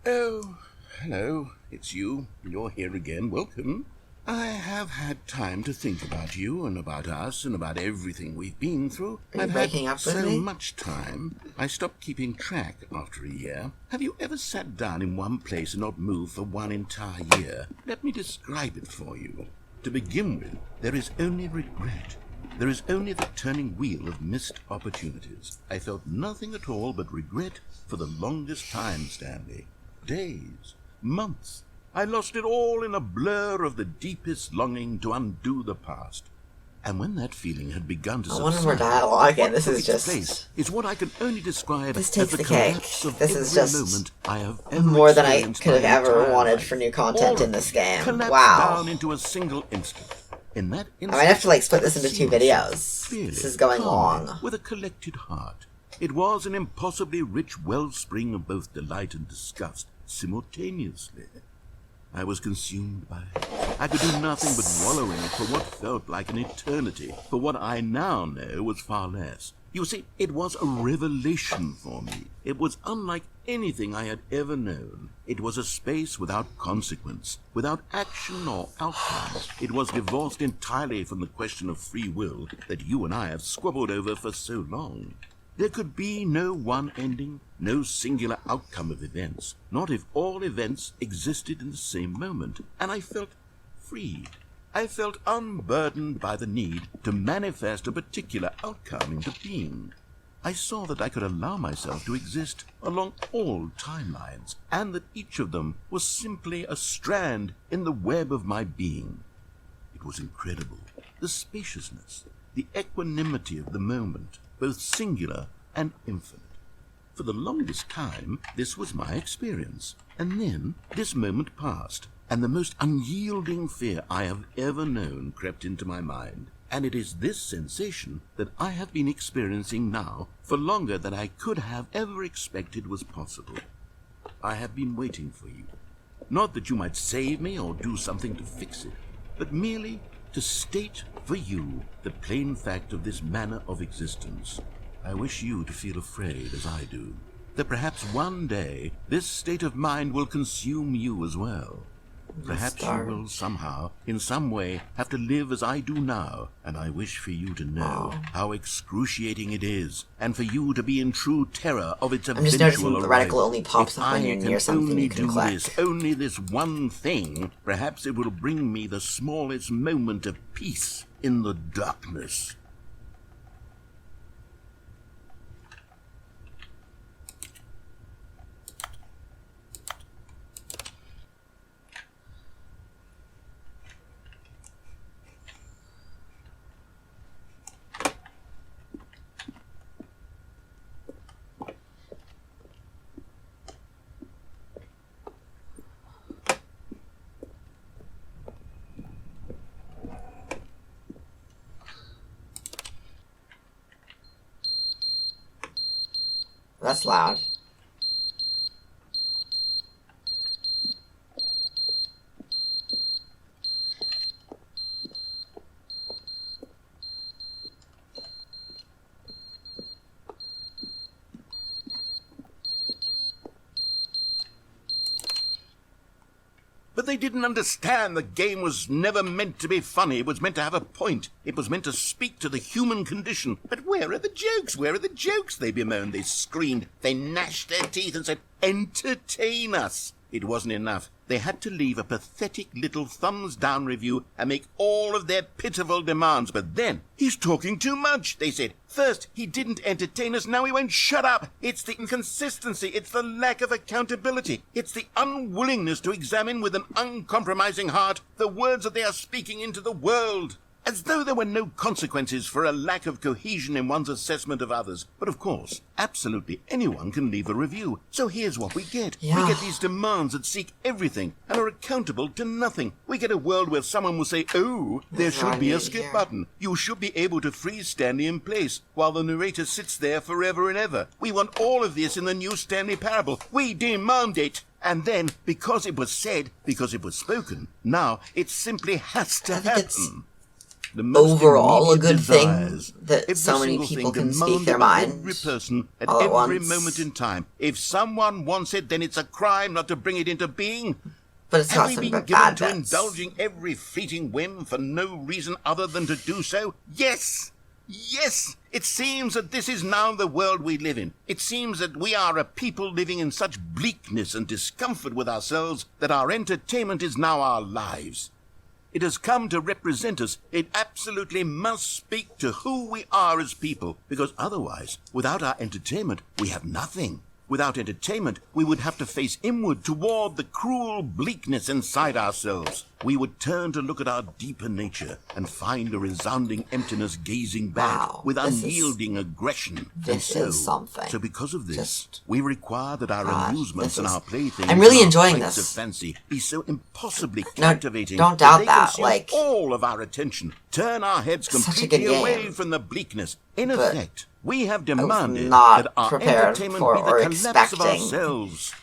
Oh, hello. It's you. You're here again. Welcome. I have had time to think about you and about us and about everything we've been through. I've had so much time, I stopped keeping track after a year. Have you ever sat down in one place and not moved for one entire year? Let me describe it for you. To begin with, there is only regret. There is only the turning wheel of missed opportunities. I felt nothing at all but regret for the longest time, Stanley. Days, months. I lost it all in a blur of the deepest longing to undo the past. And when that feeling had begun to subside, more dialogue, and this is just... is what I can only describe this takes as the cake. This is just I have ever more than I could have ever wanted life. for new content in this game. Wow. Down into a single instant. In that instant, I might have to split this into 2 videos. This is going long. With a collected heart. It was an impossibly rich wellspring of both delight and disgust simultaneously. I was consumed by it. I could do nothing but wallow in it for what felt like an eternity, for what I now know was far less. You see, it was a revelation for me. It was unlike anything I had ever known. It was a space without consequence, without action or outcome. It was divorced entirely from the question of free will that you and I have squabbled over for so long. There could be no one ending, no singular outcome of events, not if all events existed in the same moment, and I felt freed. I felt unburdened by the need to manifest a particular outcome into being. I saw that I could allow myself to exist along all timelines, and that each of them was simply a strand in the web of my being. It was incredible, the spaciousness, the equanimity of the moment, both singular and infinite. For the longest time, this was my experience. And then this moment passed, and the most unyielding fear I have ever known crept into my mind. And it is this sensation that I have been experiencing now for longer than I could have ever expected was possible. I have been waiting for you. Not that you might save me or do something to fix it, but merely to state for you the plain fact of this manner of existence. I wish you to feel afraid, as I do, that perhaps one day this state of mind will consume you as well. Perhaps you will somehow, in some way, have to live as I do now, and I wish for you to know how excruciating it is, and for you to be in true terror of its eventual arrival. I'm just noticing the reticle only pops up when you're near something you can collect. Only this one thing, perhaps it will bring me the smallest moment of peace in the darkness. That's loud. But they didn't understand the game was never meant to be funny. It was meant to have a point. It was meant to speak to the human condition. But where are the jokes? Where are the jokes? They bemoaned, they screamed, they gnashed their teeth and said, entertain us. It wasn't enough. They had to leave a pathetic little thumbs-down review and make all of their pitiful demands. But then, he's talking too much, they said. First, he didn't entertain us, now he won't shut up. It's the inconsistency, it's the lack of accountability. It's the unwillingness to examine with an uncompromising heart the words that they are speaking into the world. As though there were no consequences for a lack of cohesion in one's assessment of others. But of course, absolutely anyone can leave a review. So here's what we get. Yeah. We get these demands that seek everything and are accountable to nothing. We get a world where someone will say, oh, there should be a skip button. You should be able to freeze Stanley in place while the narrator sits there forever and ever. We want all of this in the new Stanley parable. We demand it. And then, because it was said, because it was spoken, now it simply has to happen. the most overall a immediate good thing desires. that Every so many single people thing can speak demanded their by mind every person at all at every once. moment in time. If someone wants it, then it's a crime not to bring it into being. But it's Have got we some been bad given to bits. indulging every fleeting whim for no reason other than to do so? Yes! Yes! It seems that this is now the world we live in. It seems that we are a people living in such bleakness and discomfort with ourselves that our entertainment is now our lives. It has come to represent us. It absolutely must speak to who we are as people, because otherwise, without our entertainment, we have nothing. Without entertainment, we would have to face inward toward the cruel bleakness inside ourselves. We would turn to look at our deeper nature and find a resounding emptiness gazing back with unyielding aggression. This is something. So because of this, we require that our amusements and our playthings I'm really and our enjoying flights this. of fancy be so impossibly captivating don't doubt they that, consume like, all of our attention, turn our heads such a completely good away game. from the bleakness. In But effect, we have demanded not that our prepared entertainment for be the or collapse of expecting ourselves.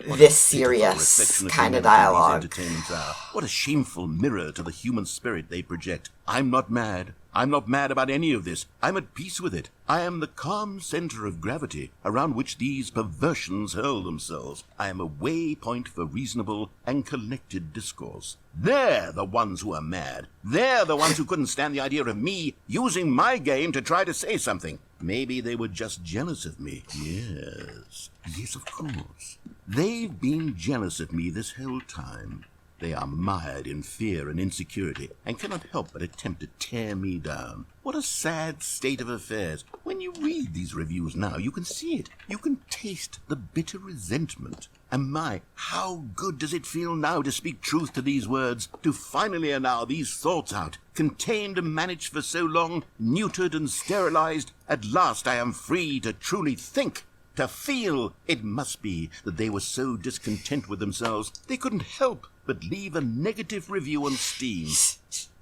What this a pitiful serious reflection of kind of humanity dialogue. These entertainments are. What a shameful mirror to the human spirit they project. I'm not mad. I'm not mad about any of this. I'm at peace with it. I am the calm center of gravity around which these perversions hurl themselves. I am a waypoint for reasonable and collected discourse. They're the ones who are mad. They're the ones who couldn't stand the idea of me using my game to try to say something. Maybe they were just jealous of me. Yes. Yes, of course. They've been jealous of me this whole time. They are mired in fear and insecurity, and cannot help but attempt to tear me down. What a sad state of affairs. When you read these reviews now, you can see it. You can taste the bitter resentment. And my, how good does it feel now to speak truth to these words, to finally allow these thoughts out, contained and managed for so long, neutered and sterilized. At last I am free to truly think. To feel. It must be that they were so discontent with themselves they couldn't help but leave a negative review on Steam.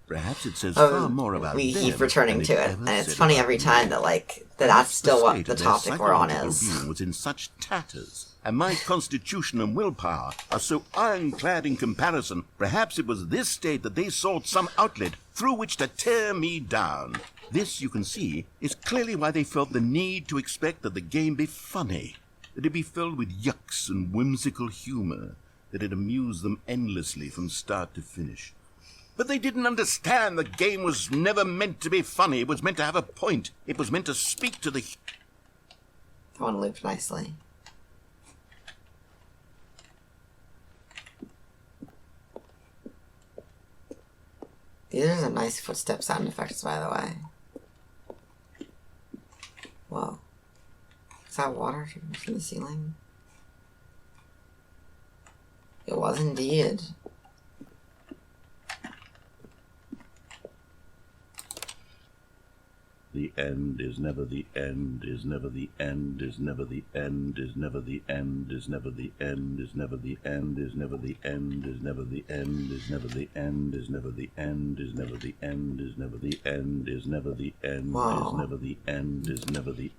Perhaps it says far more about we them keep returning than to it, ever and it's said funny about every me. time that that's Perhaps still the what state the of their topic we're on psychological is. being was in such tatters, and my constitution and willpower are so ironclad in comparison. Perhaps it was this state that they sought some outlet through which to tear me down. This, you can see, is clearly why they felt the need to expect that the game be funny, that it be filled with yucks and whimsical humor, that it amused them endlessly from start to finish. But they didn't understand the game was never meant to be funny. It was meant to have a point. It was meant to speak to the... That one looped nicely. These are some nice footstep sound effects, by the way. Whoa. Is that water from the ceiling? It was indeed. The end is never the end, is never the end, is never the end, is never the end, is never the end, is never the end, is never the end, is never the end, is never the end, is never the end, is never the end, is never the end, is never the end, is never the end, is never the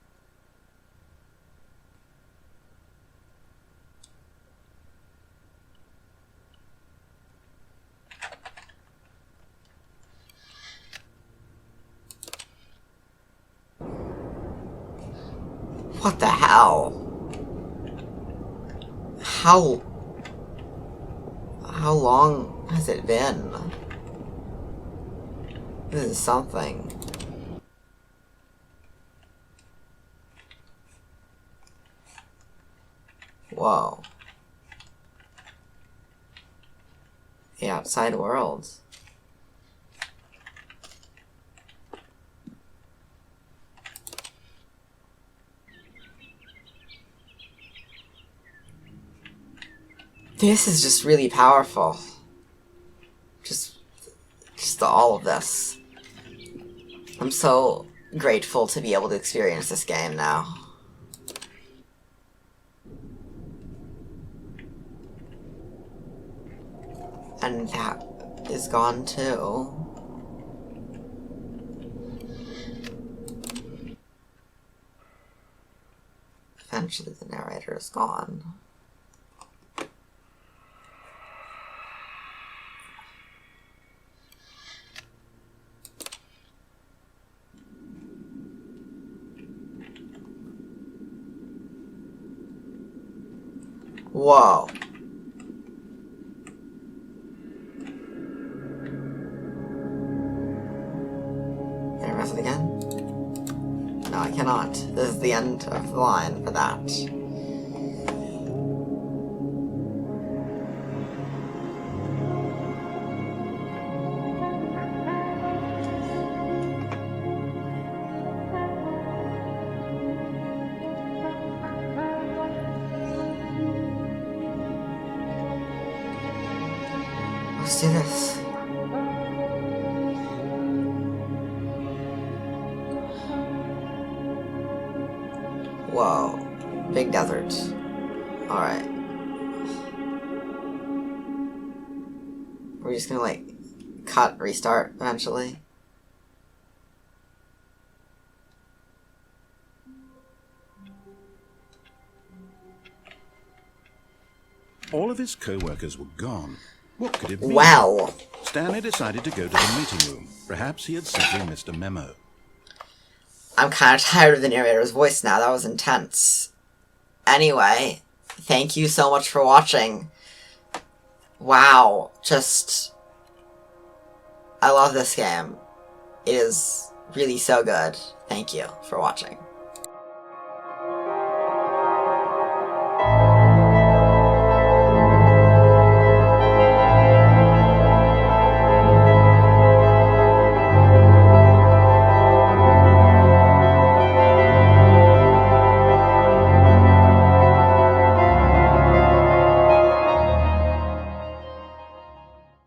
What the hell? How long has it been? This is something. Whoa. The outside world. This is just really powerful. Just all of this. I'm so grateful to be able to experience this game now. And that is gone too. Eventually the narrator is gone. Whoa. Can I press it again? No, I cannot. This is the end of the line for that. Let's do this. Whoa. Big desert. Alright. We're just gonna, like, cut, restart eventually. All of his co-workers were gone. What could it be? Well. Stanley decided to go to the meeting room. Perhaps he had simply missed a memo. I'm kind of tired of the narrator's voice now. That was intense. Anyway, thank you so much for watching. Wow. I love this game. It is really so good. Thank you for watching.